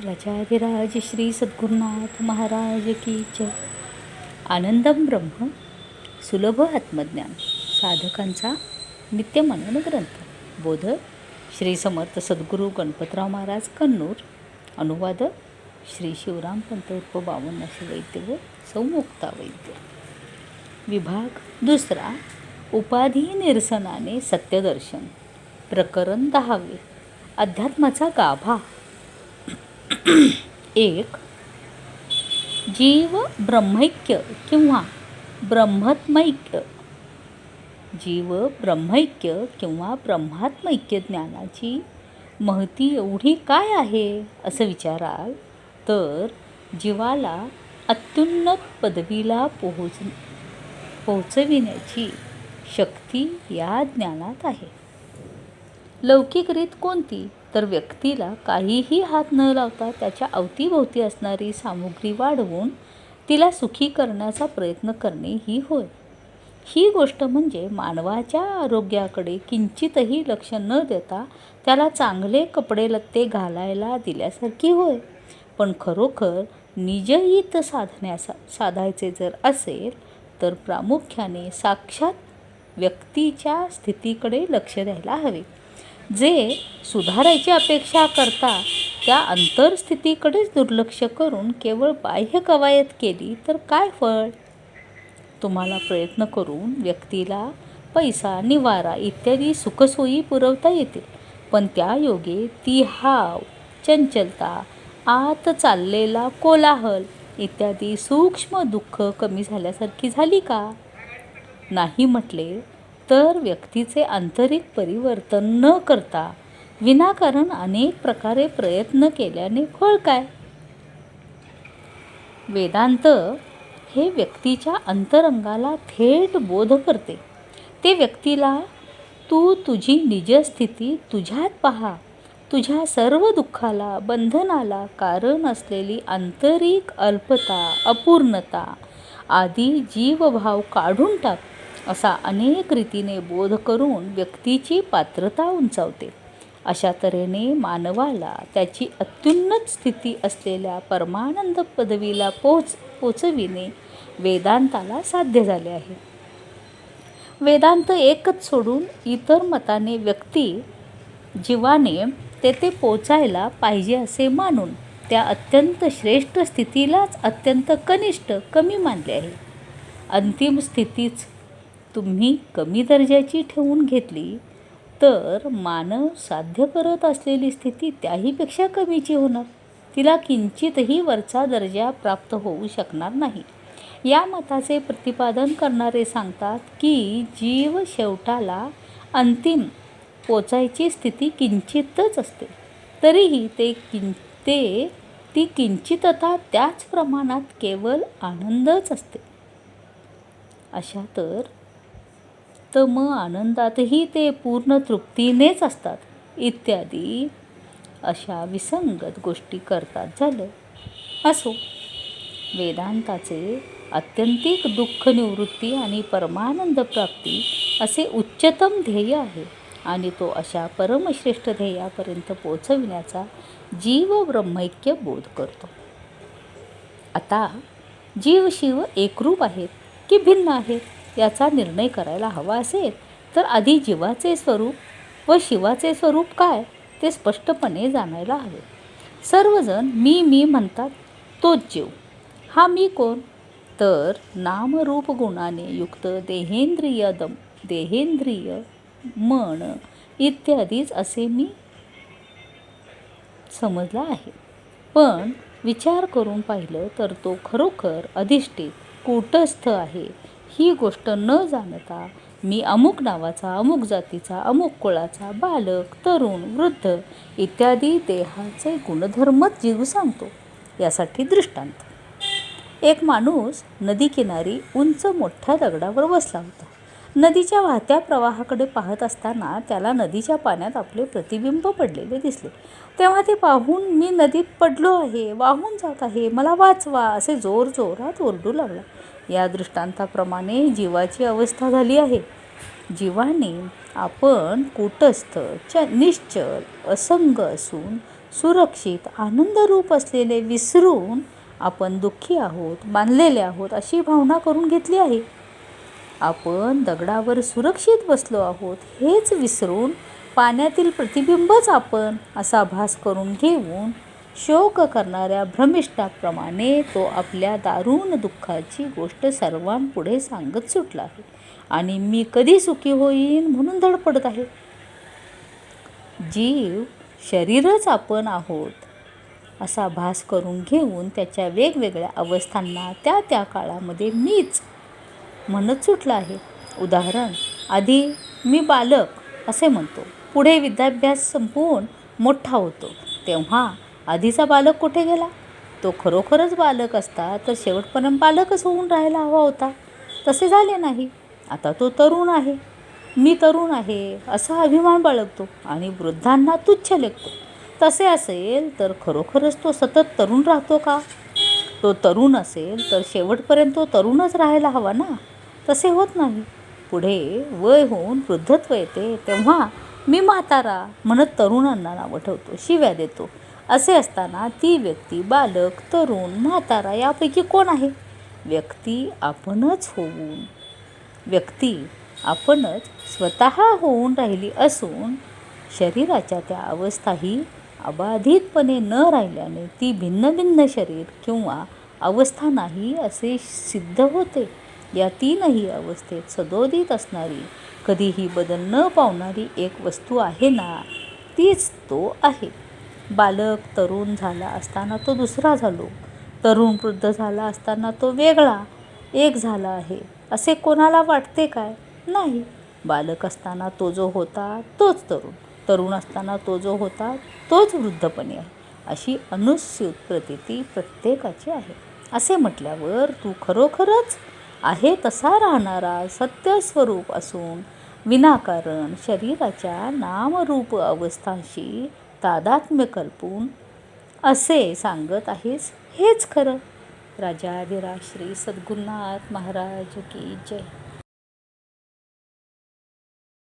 राजाधिराज श्री सद्गुरुनाथ महाराज की जय. आनंदम ब्रह्म सुलभ आत्मज्ञान साधकांचा नित्यमनन ग्रंथ. बोधक श्री समर्थ सद्गुरू गणपतराव महाराज कन्नूर. अनुवाद श्री शिवराम पंत उर्फ बावन्नाशी वैद्य व सौमुक्ता वैद्य. विभाग दुसरा. उपाधी निरसनाने सत्यदर्शन. प्रकरण 10. अध्यात्माचा गाभा. 1. जीव ब्रह्मैक्य किंवा ब्रह्मत्मैक्य. जीव ब्रह्मैक्य किंवा ब्रह्मात्मैक्य ज्ञानाची महती एवढी काय आहे असं विचाराल तर जीवाला अत्युन्नत पदवीला पोहोचविण्याची शक्ती या ज्ञानात आहे. लौकिक रीत कोणती तर व्यक्तीला काहीही हात न लावता त्याच्या अवतीभोवती असणारी सामुग्री वाढवून तिला सुखी करण्याचा प्रयत्न करणे ही होय. ही गोष्ट म्हणजे मानवाच्या आरोग्याकडे किंचितही लक्ष न देता त्याला चांगले कपडे लत्ते घालायला दिल्यासारखी होय. पण खरोखर निजहित साधायचे जर असेल तर प्रामुख्याने साक्षात व्यक्तीच्या स्थितीकडे लक्ष द्यायला हवे. जे सुधारायची अपेक्षा करता त्या अंतरस्थितीकडेच दुर्लक्ष करून केवळ बाह्य कवायत केली तर काय फळ. तुम्हाला प्रयत्न करून व्यक्तीला पैसा, निवारा इत्यादी सुखसोयी पुरवता येतील, पण त्या योगे ती हाव, चंचलता, आत चाललेला कोलाहल इत्यादी सूक्ष्म दुःख कमी झाल्यासारखी झाली का. नाही म्हटले तर व्यक्तीचे आंतरिक परिवर्तन न करता विनाकारण अनेक प्रकारे प्रयत्न केल्याने फळ काय. वेदांत हे व्यक्तीच्या अंतरंगाला थेट बोध करते. ते व्यक्तीला तू तुझी निजस्थिती तुझ्यात पहा, तुझ्या सर्व दुःखाला, बंधनाला कारण असलेली आंतरिक अल्पता, अपूर्णता आदी जीवभाव काढून टाक असा अनेक रीतीने बोध करून व्यक्तीची पात्रता उंचावते. अशा तऱ्हेने मानवाला त्याची अत्युन्नत स्थिती असलेल्या परमानंद पदवीला पोचविणे वेदांताला साध्य झाले आहे. वेदांत एकच सोडून इतर मताने व्यक्ती जीवाने तेथे पोचायला पाहिजे असे मानून त्या अत्यंत श्रेष्ठ स्थितीलाच अत्यंत कनिष्ठ, कमी मानले आहे. अंतिम स्थितीच तुम्ही कमी दर्जाची ठेवून घेतली तर मानव साध्य करत असलेली स्थिती त्याहीपेक्षा कमीची होणार. तिला किंचितही वरचा दर्जा प्राप्त होऊ शकणार नाही. या मताचे प्रतिपादन करणारे सांगतात की जीव शेवटाला अंतिम पोचायची स्थिती किंचितच असते, तरीही ती किंचितता त्याच प्रमाणात केवळ आनंदच असते. अशा तर मग आनंदातही ते पूर्ण तृप्तीनेच असतात इत्यादी अशा विसंगत गोष्टी करतात झालं. असो, वेदांताचे आत्यंतिक दुःख निवृत्ती आणि परमानंद प्राप्ती असे उच्चतम ध्येय आहे आणि तो अशा परमश्रेष्ठ ध्येयापर्यंत पोचविण्याचा जीव ब्रह्मैक्य बोध करतो. आता जीव शिव एकरूप आहेत की भिन्न आहेत याचा निर्णय करायला हवा असेल तर आधी जीवाचे स्वरूप व शिवाचे स्वरूप काय ते स्पष्टपणे जाणायला हवे. सर्वजण मी म्हणतात, तोच जीव. हा मी कोण तर नामरूप गुणाने युक्त देहेंद्रिय मन इत्यादीच असे मी समजला आहे. पण विचार करून पाहिलं तर तो खरोखर अधिष्ठित कूटस्थ आहे. ही गोष्ट न जाणता मी अमुक नावाचा, अमुक जातीचा, अमुक कुळाचा, बालक, तरुण, वृद्ध इत्यादी देहाचे गुणधर्मच जीव सांगतो. यासाठी दृष्टांत. एक माणूस नदीकिनारी उंच मोठ्या दगडावर बसला होता. नदीच्या वाहत्या प्रवाहाकडे पाहत असताना त्याला नदीच्या पाण्यात आपले प्रतिबिंब पडलेले दिसले. तेव्हा ते पाहून मी नदीत पडलो आहे, वाहून जात आहे, मला वाचवा असे जोरजोरात ओरडू लागला. या दृष्टांताप्रमाणे जीवाची अवस्था झाली आहे. जीवाने आपण कूटस्थ, निश्चल, असंग असून सुरक्षित आनंदरूप असलेले विसरून आपण दुःखी आहोत, बांधलेले आहोत अशी भावना करून घेतली आहे. आपण दगडावर सुरक्षित बसलो आहोत हेच विसरून पाण्यातील प्रतिबिंबच आपण असा भास करून घेऊन शोक करणाऱ्या भ्रमिष्ठाप्रमाणे तो आपल्या दारुण दुःखाची गोष्ट सर्वांपुढे सांगत सुटला आहे आणि मी कधी सुखी होईन म्हणून धडपडत आहे. जीव शरीरच आपण आहोत असा भास करून घेऊन त्याच्या वेगवेगळ्या अवस्थांना त्या त्या काळामध्ये मीच म्हणत सुटला आहे. उदाहरण, आधी मी बालक असे म्हणतो, पुढे विद्याभ्यास संपवून मोठा होतो तेव्हा आधीचा बालक कुठे गेला? तो खरोखरच बालक असता तर शेवटपर्यंत बालकच होऊन राहायला हवा होता. तसे झाले नाही. आता तो तरुण आहे, मी तरुण आहे असा अभिमान बाळगतो आणि वृद्धांना तुच्छ लेखतो. तसे असेल तर खरोखरच तो सतत तरुण राहतो का? तो तरुण असेल तर शेवटपर्यंत तो तरुणच राहायला हवा ना. तसे होत नाही. पुढे वय होऊन वृद्धत्व येते तेव्हा मी म्हातारा म्हणत तरुणांना नावं ठेवतो, शिव्या देतो. असे असताना ती व्यक्ती बालक, तरुण, म्हातारा यापैकी कोण आहे? व्यक्ती आपणच स्वतः होऊन राहिली असून शरीराच्या त्या अवस्थाही अबाधितपणे न राहिल्याने ती भिन्न भिन्न शरीर किंवा अवस्था नाही असे सिद्ध होते. या तीनही अवस्थेत सदोदित असणारी, कधीही बदल न पावणारी एक वस्तू आहे ना, तीच तो आहे. बालक तरुण झाला असताना तो दुसरा झालो, तरुण वृद्ध झाला असताना तो वेगळा एक झाला आहे असे कोणाला वाटते काय? नाही. बालक असताना तो जो होता तोच तरुण, तरुण असताना तो जो होता तोच वृद्धपणे आहे अशी अनुस्यूत प्रतीती प्रत्येकाची आहे. असे म्हटल्यावर तू खरोखरच आहे तसा राहणारा सत्यस्वरूप असून विनाकारण शरीराच्या नामरूप अवस्थांशी तादात्म्य कल्पून असे सांगत आहेस, हेच खरं. राजाधिराज श्री सद्गुरुनाथ महाराज की जय.